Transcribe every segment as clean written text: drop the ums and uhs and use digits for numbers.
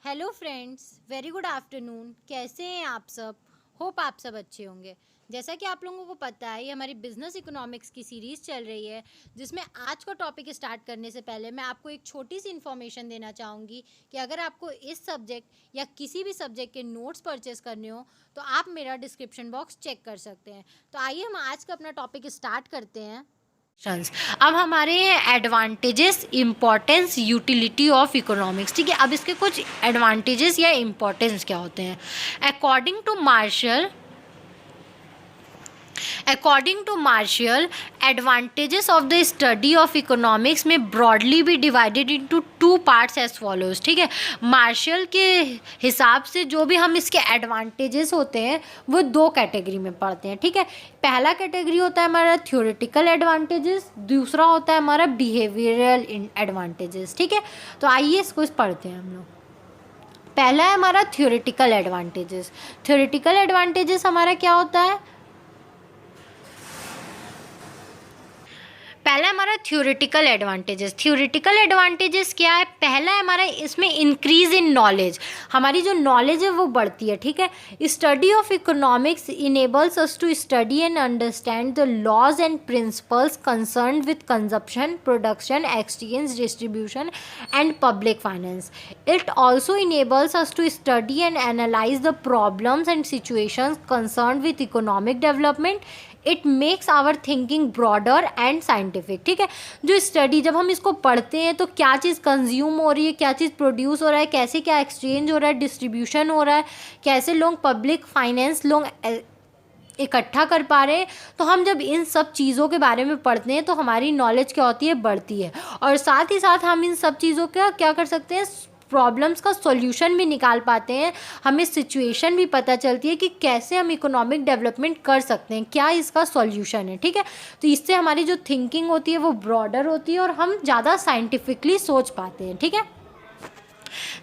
Hello friends, very good afternoon. कैसे हैं आप सब? होप आप सब अच्छे होंगे। जैसा कि आप लोगों को पता है, ये हमारी बिजनेस इकोनॉमिक्स की सीरीज़ चल रही है, जिसमें आज का टॉपिक स्टार्ट करने से पहले मैं आपको एक छोटी सी इन्फॉर्मेशन देना चाहूँगी कि अगर आपको इस सब्जेक्ट या किसी भी सब्जेक्ट के नोट्स परचेस करने हो तो आप मेरा डिस्क्रिप्शन बॉक्स चेक कर सकते हैं। तो आइए हम आज का अपना टॉपिक स्टार्ट करते हैं। अब हमारे advantages, importance, utility of economics. ठीक है, अब इसके कुछ एडवांटेजेस या इम्पोर्टेंस क्या होते हैं। According to Marshall, advantages of the study of economics में ब्रॉडली भी divided into two parts as follows. ठीक है, मार्शल के हिसाब से जो भी हम इसके एडवांटेजेस होते हैं वो दो कैटेगरी में पढ़ते हैं। ठीक है, पहला कैटेगरी होता है हमारा थ्योरेटिकल एडवांटेजेस, दूसरा होता है हमारा बिहेवियरल एडवांटेजेस। ठीक है, तो आइए इसको पढ़ते हैं हम लोग। पहला है हमारा थ्योरेटिकल एडवांटेजेस। थ्योरेटिकल एडवांटेजेस हमारा क्या होता है? पहला हमारा थ्योरेटिकल एडवांटेजेस क्या है? पहला है हमारा, इसमें इंक्रीज इन नॉलेज, हमारी जो नॉलेज है वो बढ़ती है। ठीक है, study of economics enables us to study and understand the laws and principles concern with consumption, production, exchange, distribution and public finance. It also enables us to study and analyse the problems and situations concern with economic development. It makes our thinking broader and scientific. ठीक है, जो study, जब हम इसको पढ़ते हैं तो क्या चीज़ कंज्यूम हो रही है, क्या चीज़ प्रोड्यूस हो रहा है, कैसे क्या एक्सचेंज हो रहा है, डिस्ट्रीब्यूशन हो रहा है, कैसे लोग पब्लिक फाइनेंस लोग इकट्ठा कर पा रहे हैं, तो हम जब इन सब चीज़ों के बारे में पढ़ते हैं तो हमारी नॉलेज क्या होती है, बढ़ती है। और साथ ही साथ हम इन सब चीज़ों का क्या कर सकते हैं, प्रॉब्लम्स का सॉल्यूशन भी निकाल पाते हैं। हमें सिचुएशन भी पता चलती है कि कैसे हम इकोनॉमिक डेवलपमेंट कर सकते हैं, क्या इसका सॉल्यूशन है। ठीक है, तो इससे हमारी जो थिंकिंग होती है वो ब्रॉडर होती है और हम ज़्यादा साइंटिफिकली सोच पाते हैं। ठीक है,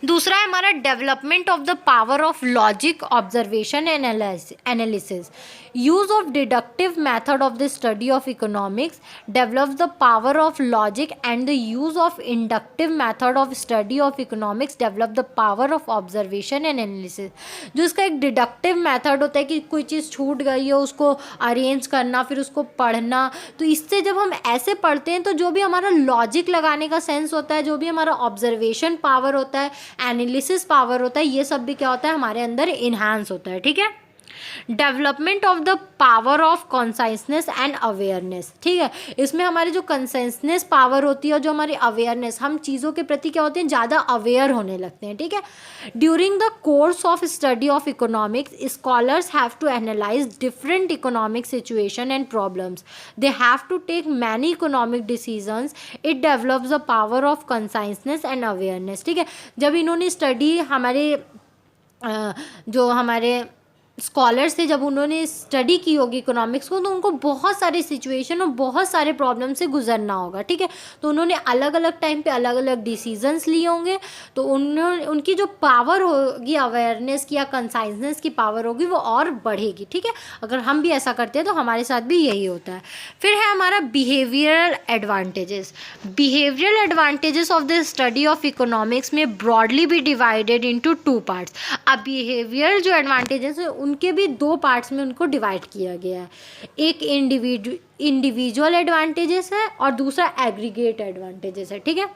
दूसरा है हमारा development of the power of logic, observation and analysis. Use of deductive method of the study of economics develops the power of logic and the use of inductive method of study of economics develop the power of observation and analysis. जो इसका एक deductive method होता है कि कोई चीज़ छूट गई है उसको अरेंज करना, फिर उसको पढ़ना, तो इससे जब हम ऐसे पढ़ते हैं तो जो भी हमारा लॉजिक लगाने का सेंस होता है, जो भी हमारा ऑब्जर्वेशन पावर होता है, एनालिसिस पावर होता है, ये सब भी क्या होता है, हमारे अंदर इन्हांस होता है। ठीक है, development of the power of conciseness and awareness. ठीक है, इसमें हमारी जो कॉन्साइसनेस पावर होती है और जो हमारी अवेयरनेस, हम चीज़ों के प्रति क्या होते हैं, ज़्यादा अवेयर होने लगते हैं। ठीक है, during the course of study of economics scholars have to analyse different economic situation and problems. They have to take many economic decisions. It develops the power of conciseness and awareness. ठीक है, जब इन्होंने study, हमारे जो हमारे scholars थे, जब उन्होंने स्टडी की होगी इकोनॉमिक्स को, तो उनको बहुत सारे सिचुएशन और बहुत सारे प्रॉब्लम से गुजरना होगा। ठीक है, तो उन्होंने अलग अलग टाइम पे अलग अलग डिसीजंस लिए होंगे, तो उन्होंने, उनकी जो पावर होगी अवेयरनेस की या कंसाइजनेस की पावर होगी वो और बढ़ेगी। ठीक है, अगर हम भी ऐसा करते हैं तो हमारे साथ भी यही होता है। फिर है हमारा behavioural advantages. Behavioural advantages of the study of economics में ब्रॉडली भी डिवाइडेड इंटू टू पार्ट्स। अब बिहेवियर जो एडवांटेजेस है उनके भी दो पार्ट्स में उनको डिवाइड किया गया है। एक इंडिविजुअल एडवांटेजेस है और दूसरा एग्रीगेट एडवांटेजेस है। ठीक है,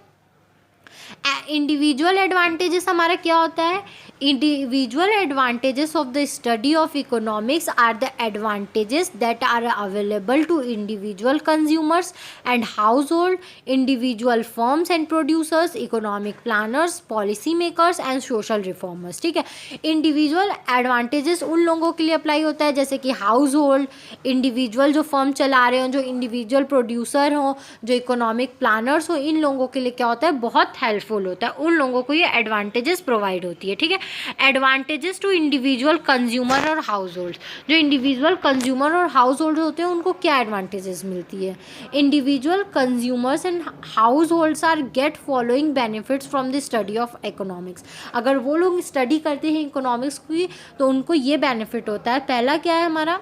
इंडिविजुअल एडवांटेजेस हमारा क्या होता है? Individual advantages of the study of economics are the advantages that are available to individual consumers and household, individual firms and producers, economic planners, policy makers and social reformers. ठीक है, individual advantages उन लोगों के लिए apply होता है जैसे कि हाउस होल्ड, इंडिविजुअल जो फर्म चला रहे हों, जो इंडिविजुअल प्रोड्यूसर हों, जो इकोनॉमिक प्लानर्स हो, इन लोगों के लिए क्या होता है, बहुत हेल्पफुल होता है, उन लोगों को ये एडवांटेजेस प्रोवाइड होती है। ठीक है, एडवांटेजेस टू इंडिविजुअल कंज्यूमर और हाउस होल्ड। जो इंडिविजुअल कंज्यूमर और हाउस होल्ड होते हैं उनको क्या एडवांटेजेस मिलती है? Individual consumers and households are get following benefits from the study of economics. अगर वो लोग स्टडी करते हैं इकोनॉमिक्स की तो उनको ये बेनिफिट होता है। पहला क्या है हमारा?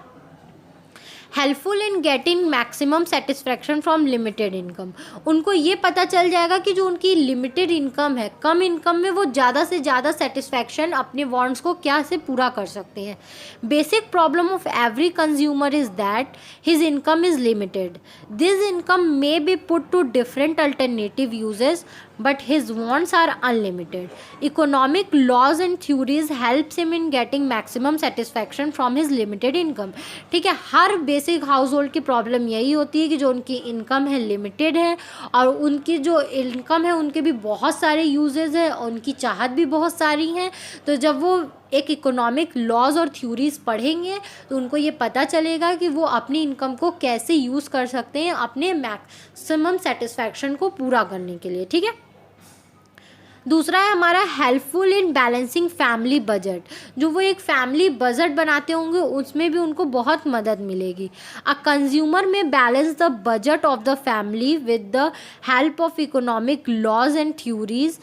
Helpful in getting maximum satisfaction from limited income, उनको ये पता चल जाएगा कि जो उनकी लिमिटेड इनकम है, कम इनकम में वो ज़्यादा से ज़्यादा सेटिस्फैक्शन अपने वांट्स को क्या से पूरा कर सकते हैं। Basic problem of every consumer is that his income is limited, this income may be put to different alternative uses but his wants are unlimited. Economic laws and theories helps him in getting maximum satisfaction from his limited income. ठीक है, हर basic house hold की problem यही होती है कि जो उनकी income है लिमिटेड है और उनकी जो इनकम है उनके भी बहुत सारे यूजेस है, उनकी चाहत भी बहुत सारी हैं। तो जब वो एक इकोनॉमिक लॉज और थ्योरीज पढ़ेंगे तो उनको ये पता चलेगा कि वो अपनी इनकम को कैसे यूज़ कर सकते हैं अपने मैक्सिमम सेटिस्फैक्शन को पूरा करने के लिए। ठीक है, दूसरा है हमारा helpful in balancing family budget, जो वो एक फैमिली बजट बनाते होंगे उसमें भी उनको बहुत मदद मिलेगी। A consumer may balance the budget of the family with the help of economic laws and theories,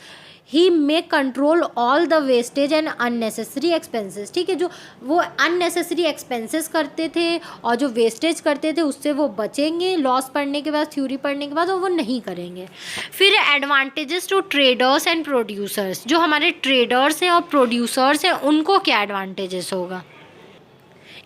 he may control all the wastage and unnecessary expenses. ठीक है, जो वो अननेसेसरी एक्सपेंसेस करते थे और जो वेस्टेज करते थे उससे वो बचेंगे, लॉस पढ़ने के बाद, थ्योरी पढ़ने के बाद वो नहीं करेंगे। फिर advantages to traders and producers, जो हमारे ट्रेडर्स हैं और प्रोड्यूसर्स हैं उनको क्या एडवांटेजेस होगा।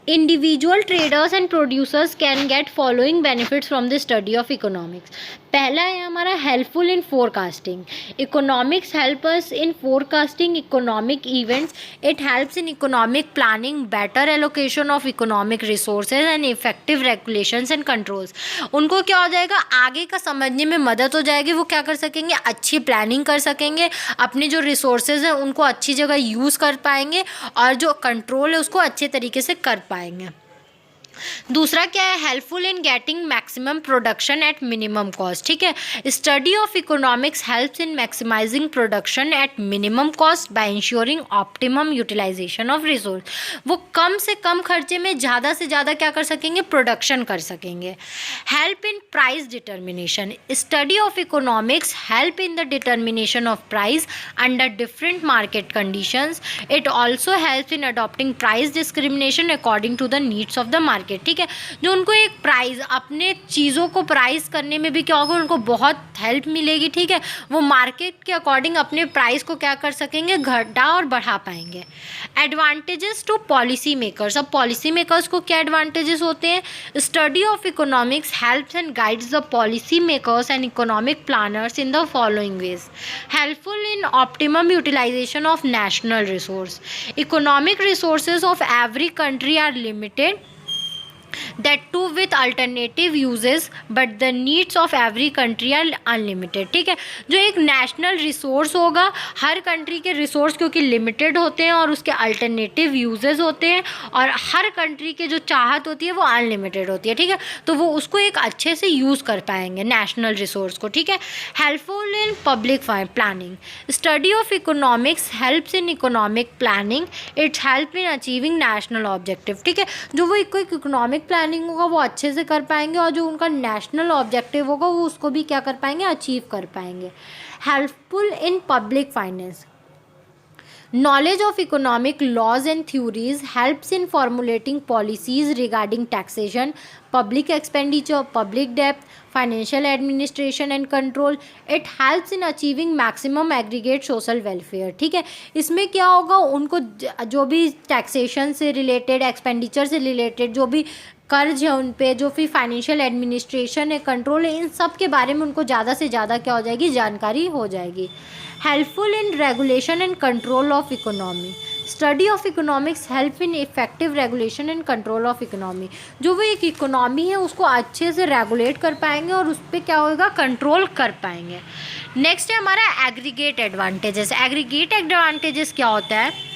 Individual traders and producers can get following benefits from the study of economics. पहला है हमारा helpful in forecasting, economics help us in forecasting economic events, it helps in economic planning, better allocation of economic resources and effective regulations and controls. उनको क्या हो जाएगा, आगे का समझने में मदद हो जाएगी, वो क्या कर सकेंगे, अच्छी प्लानिंग कर सकेंगे, अपने जो रिसोर्सेज हैं उनको अच्छी जगह यूज़ कर पाएंगे और जो कंट्रोल है उसको अच्छे तरीके से कर पाएंगे। दूसरा क्या है, helpful in getting maximum production at minimum cost. ठीक है, study of economics helps in maximising production at minimum cost by ensuring optimum utilisation of resource. वो कम से कम खर्चे में ज़्यादा से ज़्यादा क्या कर सकेंगे, प्रोडक्शन कर सकेंगे। Help in price determination, study of economics help in the determination of price under different market conditions, it also help in adopting price discrimination according to the needs of the market. ठीक है, जो उनको एक price, अपने चीज़ों को price करने में भी क्या होगा, उनको बहुत हेल्प मिलेगी। ठीक है, वो मार्केट के अकॉर्डिंग अपने प्राइस को क्या कर सकेंगे, घटा और बढ़ा पाएंगे। एडवांटेजेस टू पॉलिसी मेकर्स, अब पॉलिसी मेकर्स को क्या एडवांटेजेस होते हैं, study of economics helps and guides the policy makers and economic planners in the following ways. Helpful in optimum utilisation of national resource, economic resources of every country are limited, that too with alternative uses but the needs of every country are unlimited। ठीक है, जो एक national resource होगा, हर country के resource क्योंकि limited होते हैं और उसके अल्टरनेटिव यूजेस होते हैं और हर कंट्री के जो चाहत होती है वो अनलिमिटेड होती है। ठीक है, तो वो उसको एक अच्छे से यूज़ कर पाएंगे नेशनल रिसोर्स को। ठीक है, helpful in public planning, study of economics helps in economic planning, it's help in achieving national objective. ठीक है, जो वो इकोनॉमिक प्लानिंग होगा वो अच्छे से कर पाएंगे और जो उनका नेशनल ऑब्जेक्टिव होगा वो उसको भी क्या कर पाएंगे, अचीव कर पाएंगे। Helpful in public finance, knowledge of economic laws and theories helps in formulating policies regarding taxation, public expenditure, public debt, financial administration and control. It helps in achieving maximum aggregate social welfare। ठीक है, इसमें क्या होगा, उनको जो भी taxation से related, expenditure से रिलेटेड जो भी कर्ज है उन पे, जो भी फाइनेंशियल एडमिनिस्ट्रेशन है, कंट्रोल है, इन सब के बारे में उनको ज़्यादा से ज़्यादा क्या हो जाएगी, जानकारी हो जाएगी। Helpful in regulation and control of economy, study of economics help in effective regulation and control of economy, जो वो एक इकोनॉमी है उसको अच्छे से रेगुलेट कर पाएंगे और उस पर क्या होगा, कंट्रोल कर पाएंगे। नेक्स्ट है हमारा एग्रीगेट एडवांटेजेस। एग्रीगेट एडवांटेजेस क्या होता है,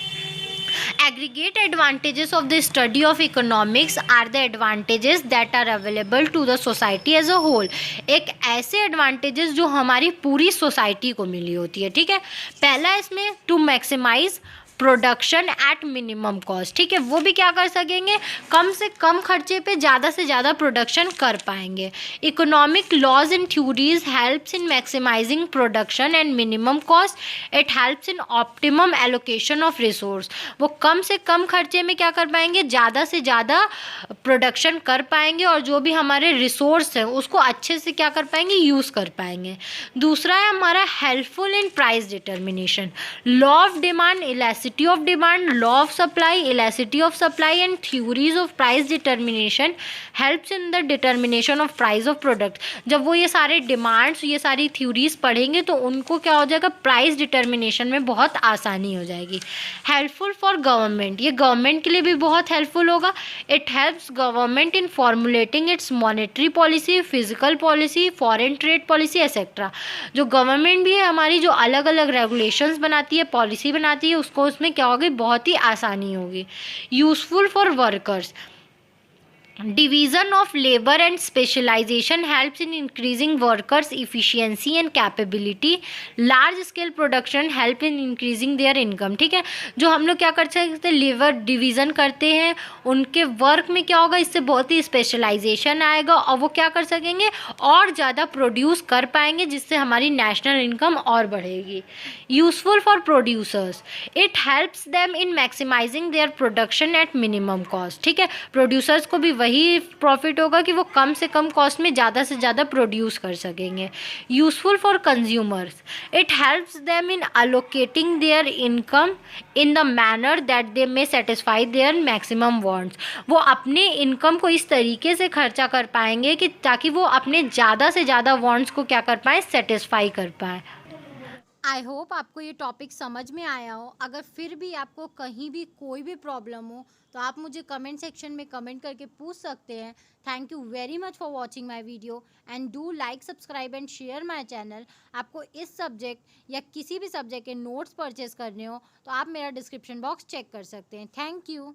aggregate advantages of the study of economics are the advantages that are available to the society as a whole। एक ऐसे advantages जो हमारी पूरी सोसाइटी को मिली होती है। ठीक है, पहला इसमें to maximise production at minimum cost, ठीक है, वो भी क्या कर सकेंगे, कम से कम खर्चे पे ज़्यादा से ज़्यादा प्रोडक्शन कर पाएंगे। Economic laws and theories helps in maximising production and minimum cost, it helps in optimum allocation of resource, वो कम से कम खर्चे में क्या कर पाएंगे, ज़्यादा से ज़्यादा प्रोडक्शन कर पाएंगे और जो भी हमारे रिसोर्स हैं उसको अच्छे से क्या कर पाएंगे, यूज़ कर पाएंगे। दूसरा है हमारा helpful in price determination, law of demand, elasticity of demand, law of supply, elasticity of supply and theories of price determination helps in the determination of price of product. जब वो ये सारे डिमांड्स, ये सारी थ्योरीज पढ़ेंगे तो उनको क्या हो जाएगा, प्राइस डिटर्मिनेशन में बहुत आसानी हो जाएगी। हेल्पफुल फॉर गवर्नमेंट, ये गवर्नमेंट के लिए भी बहुत हेल्पफुल होगा। It helps government in formulating it's monetary policy, physical policy, foreign trade policy etcetera. जो गवर्नमेंट भी है हमारी, जो अलग अलग रेगुलेशंस बनाती है, पॉलिसी बनाती है, उसको उसमें क्या होगी, बहुत ही आसानी होगी। Useful for workers, division of labor and specialization helps in increasing workers efficiency and capability, large scale production help in increasing their income, ठीक है, जो हम लोग क्या कर सकते हैं, लेबर डिवीज़न करते हैं, उनके वर्क में क्या होगा, इससे बहुत ही स्पेशलाइजेशन आएगा और वो क्या कर सकेंगे, और ज़्यादा प्रोड्यूस कर पाएंगे, जिससे हमारी नेशनल इनकम और बढ़ेगी। Useful for producers, it helps them in maximising their production at minimum cost, ठीक है, प्रोड्यूसर्स को भी वही प्रॉफिट होगा कि वो कम से कम कॉस्ट में ज़्यादा से ज़्यादा प्रोड्यूस कर सकेंगे। Useful for consumers, it helps them in allocating there income in the manner that they may satisfy their maximum wants, वो अपने इनकम को इस तरीके से खर्चा कर पाएंगे कि ताकि वो अपने ज़्यादा से ज़्यादा वांट्स को क्या कर पाएँ, सेटिस्फाई कर पाएँ। आई होप आपको ये टॉपिक समझ में आया हो। अगर फिर भी आपको कहीं भी कोई भी प्रॉब्लम हो तो आप मुझे कमेंट सेक्शन में कमेंट करके पूछ सकते हैं। Thank you very much for watching my video and do like, subscribe and share my channel. आपको इस सब्जेक्ट या किसी भी सब्जेक्ट के नोट्स परचेज करने हो तो आप मेरा डिस्क्रिप्शन बॉक्स चेक कर सकते हैं। Thank you.